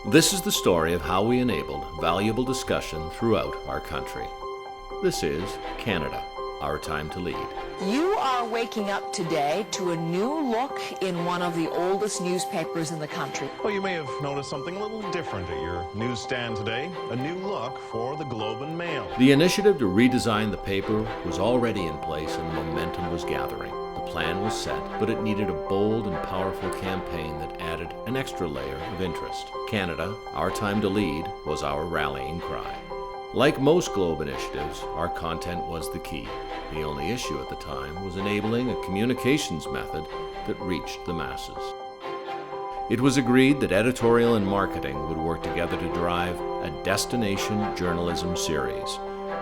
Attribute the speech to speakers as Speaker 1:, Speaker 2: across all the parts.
Speaker 1: This is the story of how we enabled valuable discussion throughout our country. This is Canada, Our Time to Lead.
Speaker 2: You are waking up today to a new look in one of the oldest newspapers in the country.
Speaker 3: Well, you may have noticed something a little different at your newsstand today. A new look for the Globe and Mail.
Speaker 1: The initiative to redesign the paper was already in place and the momentum was gathering. The plan was set, but it needed a bold and powerful campaign that added an extra layer of interest. Canada, Our Time to Lead was our rallying cry. Like most Globe initiatives, our content was the key. The only issue at the time was enabling a communications method that reached the masses. It was agreed that editorial and marketing would work together to drive a destination journalism series.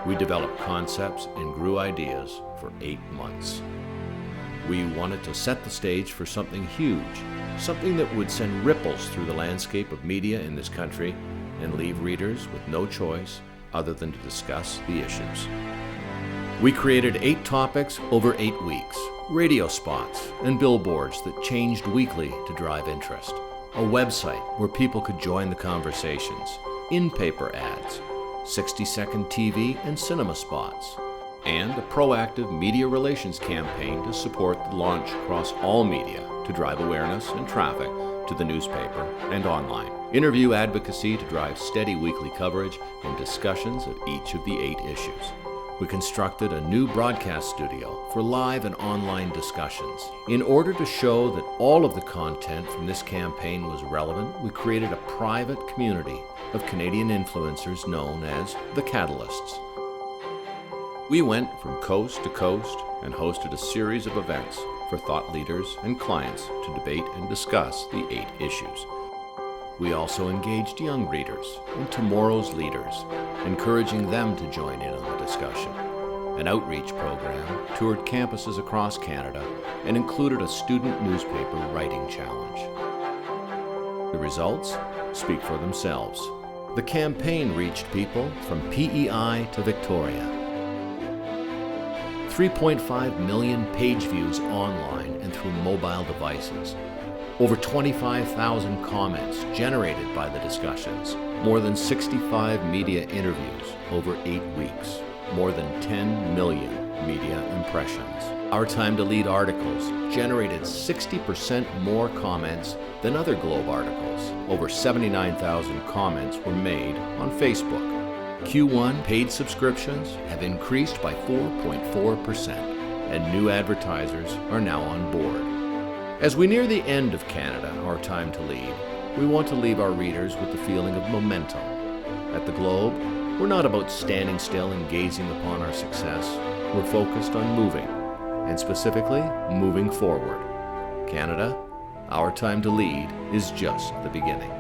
Speaker 1: We developed concepts and grew ideas for 8 months. We wanted to set the stage for something huge, something that would send ripples through the landscape of media in this country and leave readers with no choice other than to discuss the issues. We created 8 topics over 8 weeks, radio spots and billboards that changed weekly to drive interest, a website where people could join the conversations, in-paper ads, 60-second TV and cinema spots, and a proactive media relations campaign to support the launch across all media to drive awareness and traffic to the newspaper and online. Interview advocacy to drive steady weekly coverage and discussions of each of the 8 issues. We constructed a new broadcast studio for live and online discussions. In order to show that all of the content from this campaign was relevant, we created a private community of Canadian influencers known as the Catalysts. We went from coast to coast and hosted a series of events for thought leaders and clients to debate and discuss the 8 issues. We also engaged young readers and tomorrow's leaders, encouraging them to join in on the discussion. An outreach program toured campuses across Canada and included a student newspaper writing challenge. The results speak for themselves. The campaign reached people from PEI to Victoria. 3.5 million page views online and through mobile devices. Over 25,000 comments generated by the discussions. More than 65 media interviews over 8 weeks. More than 10 million media impressions. Our Time to Lead articles generated 60% more comments than other Globe articles. Over 79,000 comments were made on Facebook. Q1 paid subscriptions have increased by 4.4%, and new advertisers are now on board. As we near the end of Canada, Our Time to Lead, we want to leave our readers with the feeling of momentum. At the Globe, we're not about standing still and gazing upon our success. We're focused on moving, and specifically, moving forward. Canada, Our Time to Lead is just the beginning.